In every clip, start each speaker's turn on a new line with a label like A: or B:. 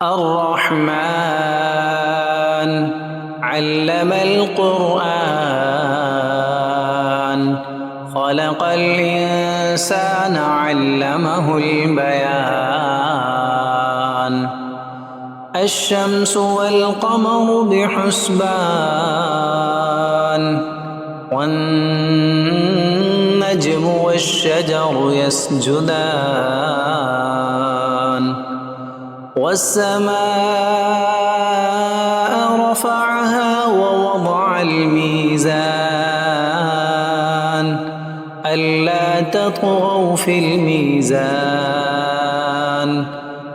A: الرحمن علم القرآن خلق الإنسان علمه البيان الشمس والقمر بحسبان والنجم والشجر يسجدان والسماء رفعها ووضع الميزان ألا تطغوا في الميزان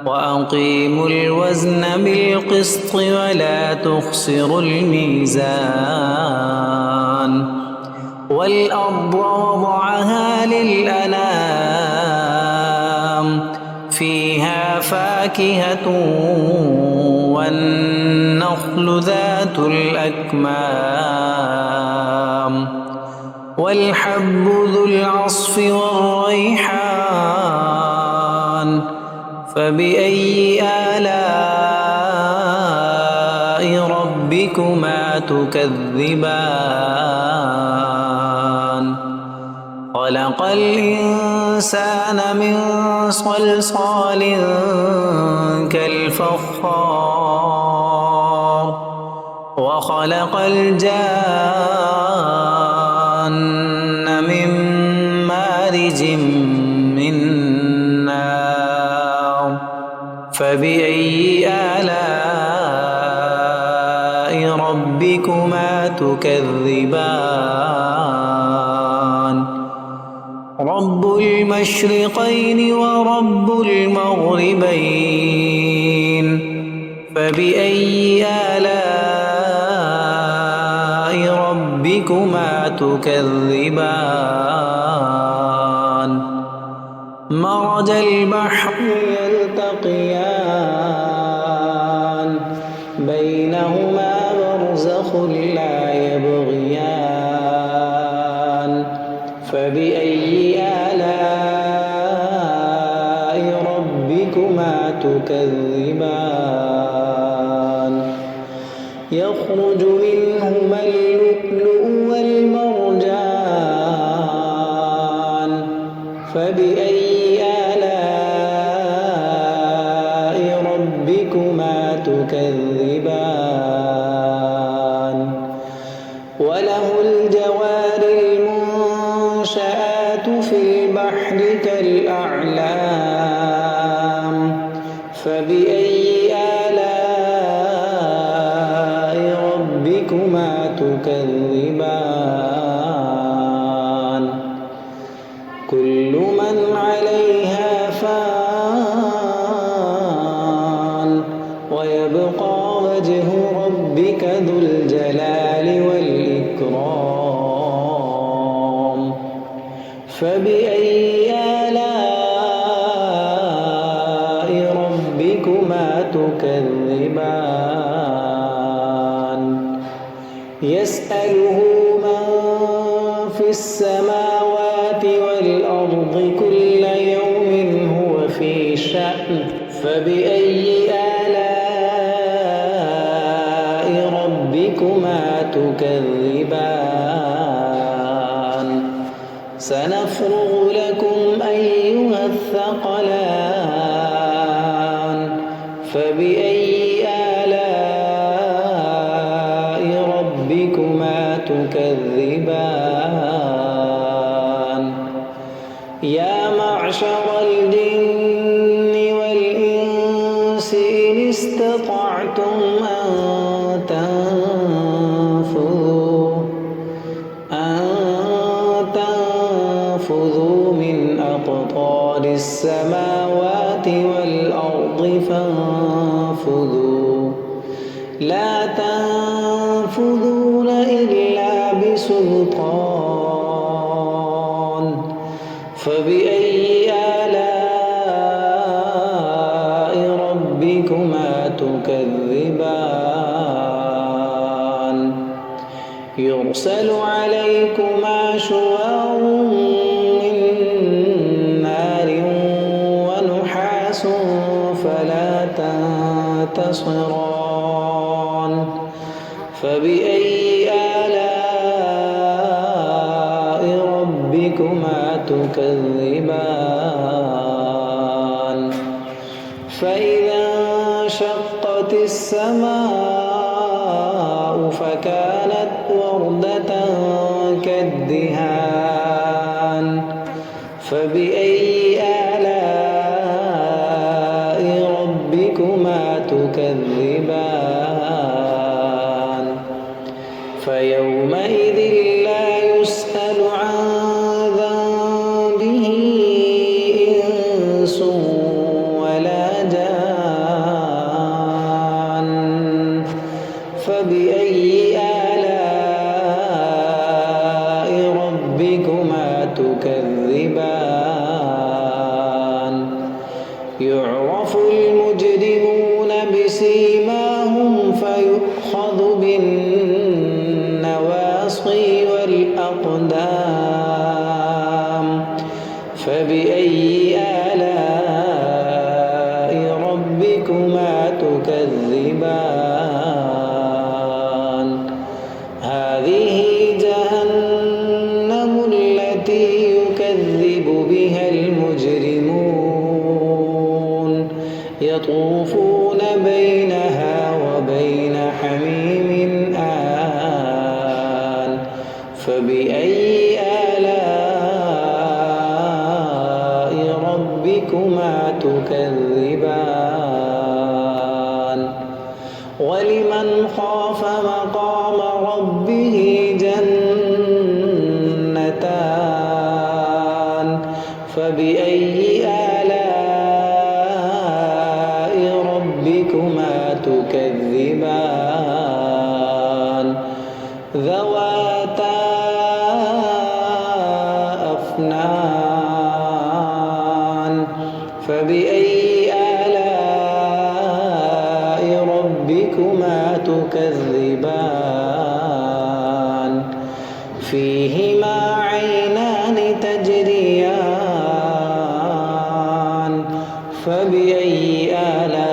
A: وأقيموا الوزن بالقسط ولا تخسروا الميزان والأرض وضعها للأنام فيها فاكهة والنخل ذات الأكمام والحب ذو العصف والريحان فبأي آلاء ربكما تكذبان خلق الإنسان من صلصال كالفخار وخلق الجان من مارج من نار فبأي آلاء ربكما تكذبان رب المشرقين ورب المغربين فبأي آلاء ربكما تكذبان مرج البحر يلتقيان بينهما برزخ لا يبغيان فبأي آلاء ربكما تكذبان يخرج منهما اللؤلؤ والمرجان فبأي آلاء ربكما تكذبان وله الجوار المنشآت في البحر كالأعلام فبأي آلاء ربكما تكذبان كل من عليها فان ويبقى وجه ربك ذو الجلال والإكرام فبأي آلاء ربكما تكذبان يسأله من في السماوات والأرض كل يوم هو في شأن فبأي آلاء ربكما تكذبان سنفرغ لكم أيها الثقلان فبأي آلاء ربكما تكذبان يا معشر الجن والإنس إن استطعتم أن تنفذوا من أقطار السماوات والأرض فانفذوا لا تنفذون إلا بسلطان فبأي آلاء ربكما تكذبان يرسل عليكما شواظ من نار ونحاس فلا تنفذون تنتصران فبأي آلاء ربكما تكذبان فإذا انشقت السماء فكانت وردة كالدهان فبأي آلاء ربكما تكذبان فيومئذ لا يسأل عن ذنبه إنس ولا جان فبأي آلاء ربكما تكذبان يعرف المجرمون بسيماهم فيؤخذ بالنواصي والأقدام فبأي آلاء ربكما تكذبان هذه جهنم التي يكذب بها المجرمون يطوفون بينها وبين حميم آن فبأي آلاء ربكما تكذبان ولمن خاف مقام ربه جنتان فبأي آلاء ربكما تكذبان ذواتا أفنان فبأي آلاء ربكما تكذبان فيهما عينان تجريان فبأي آلاء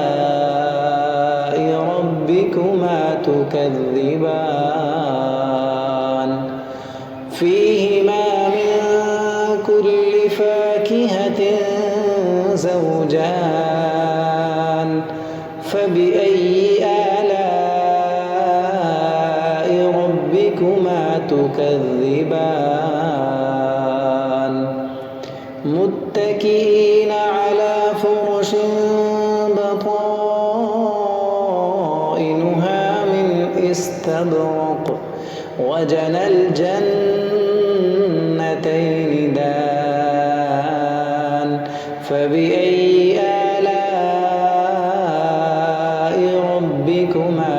A: ربكما تكذبان فيهما من كل فاكهة زوجان فبأي آلاء ربكما تكذبان متكئين على فرش بطائنها من استبرق وجنى الجنتين دان فبأي آلاء ربكما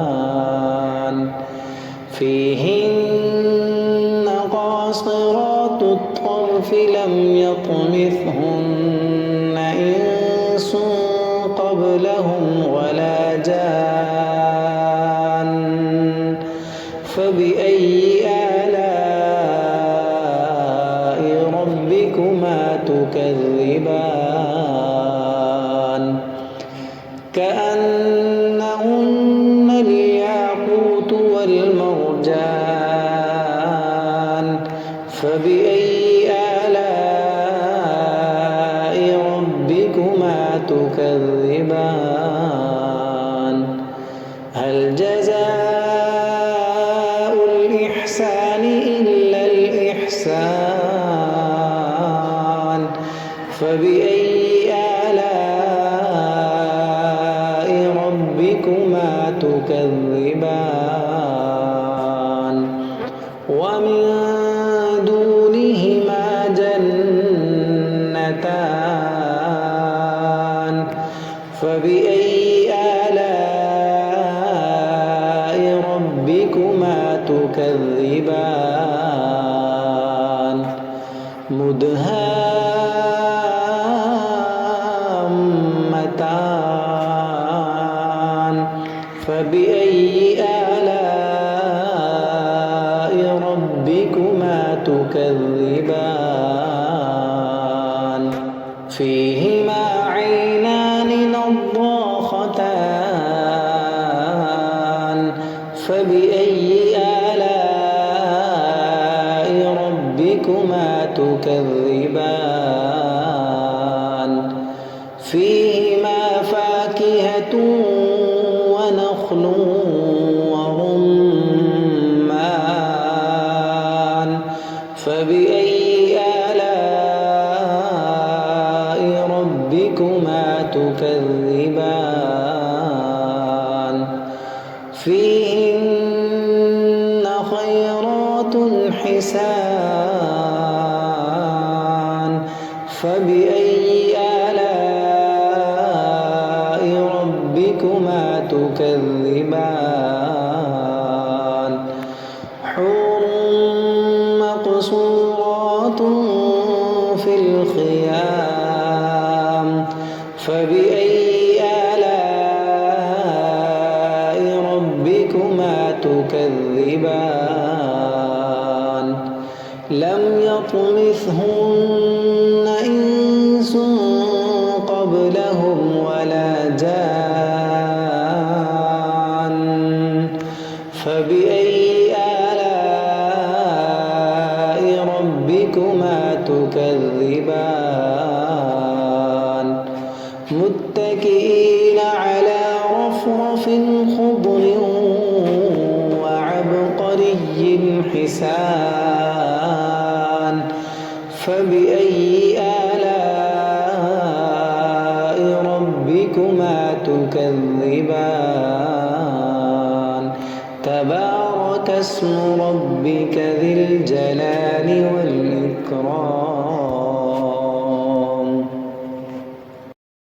A: تكذبان فيهن قاصرات الطرف لم يطمثهن إنس قبلهم ولا جان فبأي آلاء ربكما تكذبان كأنهن الياقوت والمرجان فبأي آلاء ربكما تكذبان هل جزاء الإحسان إلا الإحسان فبأي آلاء ربكما تكذبان ومن دونهما جنتان فبأي آلاء ربكما تكذبان مدهامتان فبأي آلاء ربكما تكذبان فيهما عينان فبأي آلاء ربكما تكذبان فيهما فاكهة ونخل ورمان فبأي آلاء ربكما تكذبان فيهن خيرات حسان فبأي آلاء ربكما تكذبان حور مقصورات في الخيام فبأي آلاء ربكما تكذبان لم يطمثهن إنس قبلهم ولا جان فبأي آلاء ربكما تكذبان متكئين على رفرف خضر وعبقري حسان فبأي آلاء ربكما تكذبان تبارك اسم ربك ذي الجلال والإكرام